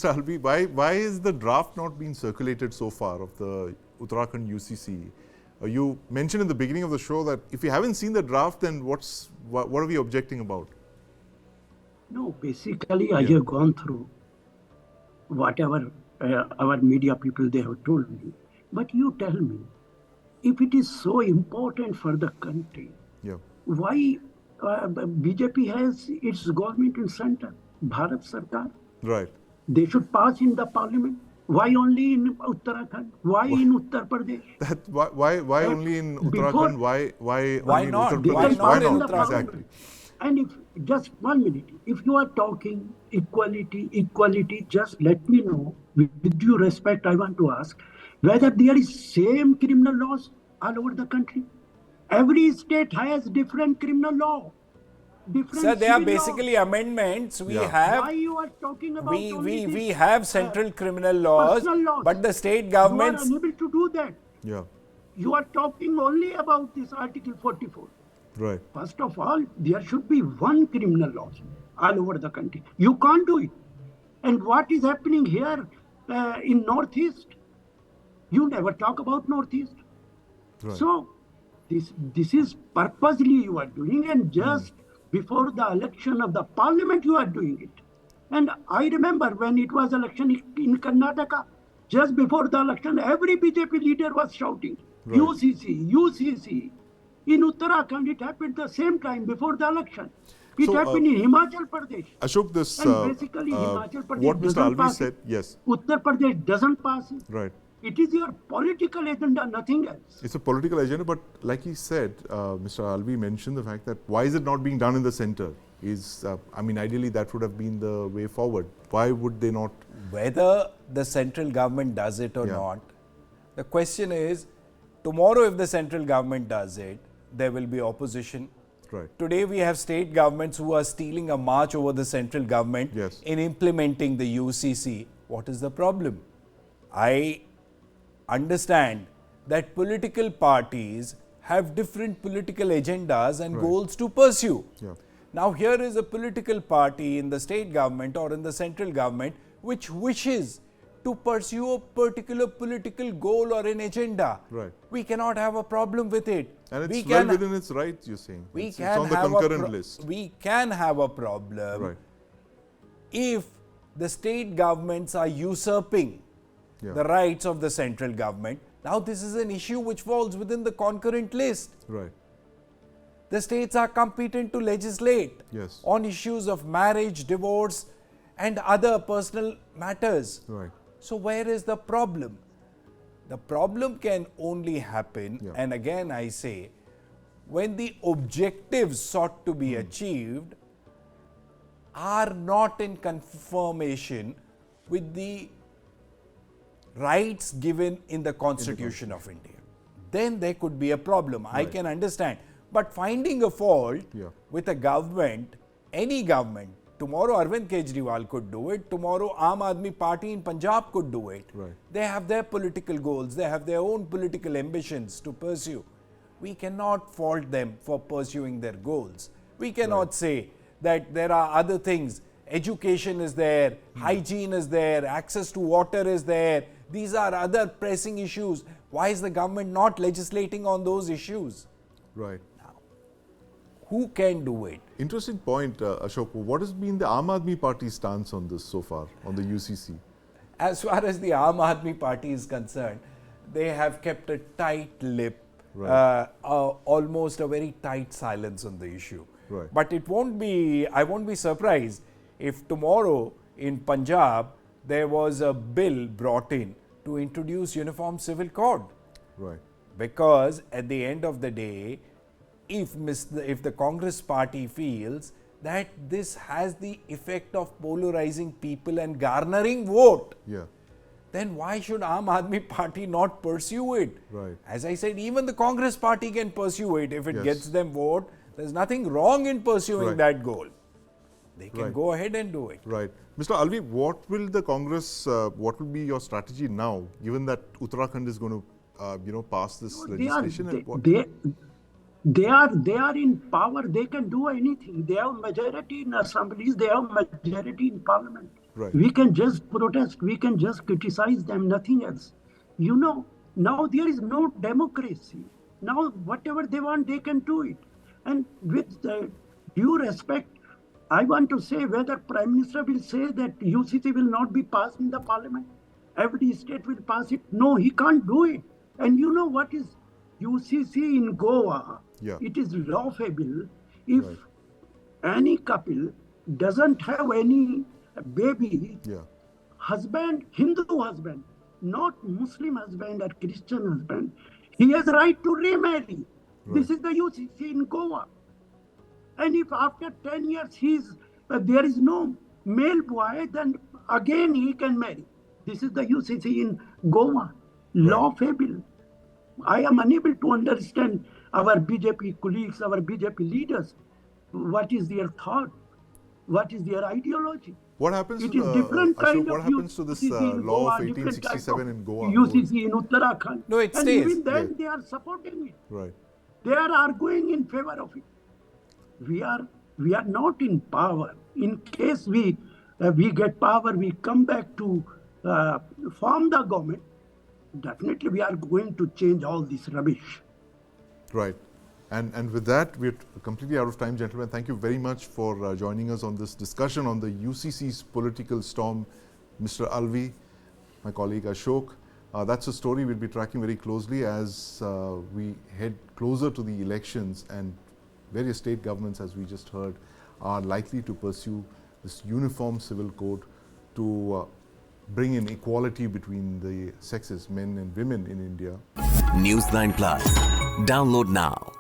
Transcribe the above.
Mr. Alvi, why is the draft not being circulated so far of the Uttarakhand UCC? You mentioned in the beginning of the show that if you haven't seen the draft, then what are we objecting about? No, basically I have gone through whatever our media people they have told me. But you tell me, if it is so important for the country, why BJP has its government in center, Bharat Sarkar? Right. They should pass in the parliament. Why only in Uttarakhand? Why in Uttar Pradesh? Why only in Uttarakhand? Why not? In Uttar Pradesh? Why not in Uttarakhand? Exactly. And if just 1 minute, if you are talking equality, just let me know. With due respect, I want to ask whether there is same criminal laws all over the country. Every state has different criminal law. Sir, they are basically amendments. We have. Why you are talking about we have central criminal laws, but the state governments. You are unable to do that. Yeah. You are talking only about this Article 44. Right. First of all, there should be one criminal law all over the country. You can't do it. And what is happening here in Northeast? You never talk about Northeast. Right. So this is purposely you are doing, and just before the election of the parliament you are doing it. And I remember when it was election in Karnataka, just before the election, every BJP leader was shouting, UCC. In Uttarakhand, it happened the same time before the election. It happened in Himachal Pradesh. Ashok, this and basically Himachal Pradesh what Mr. doesn't Alvi pass said, it. yes. Uttar Pradesh doesn't pass it. Right. It is your political agenda, nothing else. It's a political agenda, but like he said, Mr. Alvi mentioned the fact that why is it not being done in the center? Ideally that would have been the way forward. Why would they not? Whether the central government does it or not, the question is, tomorrow if the central government does it, there will be opposition. Right. Today we have state governments who are stealing a march over the central government in implementing the UCC. What is the problem? I understand that political parties have different political agendas and goals to pursue. Yeah. Now here is a political party in the state government or in the central government which wishes to pursue a particular political goal or an agenda. Right. We cannot have a problem with it. And it's well within its rights, you're saying. It's on the concurrent list. We can have a problem if the state governments are usurping the rights of the central government. Now this is an issue which falls within the concurrent list. Right. The states are competent to legislate on issues of marriage, divorce and other personal matters. Right. So where is the problem? The problem can only happen, and again I say, when the objectives sought to be achieved are not in conformation with the rights given in the Constitution of India. Then there could be a problem. I can understand. But finding a fault with a government, any government, tomorrow Arvind Kejriwal could do it, tomorrow Aam Aadmi Party in Punjab could do it. Right. They have their political goals, they have their own political ambitions to pursue. We cannot fault them for pursuing their goals. We cannot say that there are other things. Education is there, hygiene is there, access to water is there. These are other pressing issues. Why is the government not legislating on those issues? Right. Who can do it? Interesting point, Ashok. What has been the Aam Aadmi Party stance on this so far, on the UCC? As far as the Aam Aadmi Party is concerned, they have kept a tight lip, almost a very tight silence on the issue. Right. But it won't be, I won't be surprised if tomorrow in Punjab there was a bill brought in to introduce uniform civil code. Right. Because at the end of the day, if the Congress party feels that this has the effect of polarizing people and garnering vote, then why should Aam Aadmi Party not pursue it? Right. As I said, even the Congress party can pursue it if it gets them vote. There's nothing wrong in pursuing that goal. They can go ahead and do it. Right. Mr. Alvi, what will the Congress, what will be your strategy now, given that Uttarakhand is going to, pass this legislation? They are in power. They can do anything. They have majority in assemblies. They have majority in parliament. Right. We can just protest, we can just criticize them, nothing else. You know, now there is no democracy. Now, whatever they want, they can do it. And with due respect, I want to say whether Prime Minister will say that UCC will not be passed in the Parliament, every state will pass it. No, he can't do it. And you know what is UCC in Goa? Yeah. It is lawful if Right. any couple doesn't have any baby, Yeah. husband, Hindu husband, not Muslim husband or Christian husband, he has right to remarry. This is the UCC in Goa. And if after 10 years there is no male boy, then again he can marry. This is the UCC in Goa. Lawful. I am unable to understand our BJP colleagues, our BJP leaders. What is their thought? What is their ideology? What happens It to is the different Ashok, kind what of happens to this UCC in law Goa, of different type 1867 of in Goa? UCC in Uttarakhand. No, it and stays. even then Yeah. they are supporting it. Right. They are arguing in favor of it. We are not in power. In case we get power, we come back to form the government. Definitely, we are going to change all this rubbish. Right. And with that, we're completely out of time, gentlemen. Thank you very much for joining us on this discussion on the UCC's political storm. Mr. Alvi, my colleague Ashok. That's a story we'll be tracking very closely as we head closer to the elections, and various state governments, as we just heard, are likely to pursue this uniform civil code to bring in equality between the sexes, men and women in India. News 9 Plus. Download now.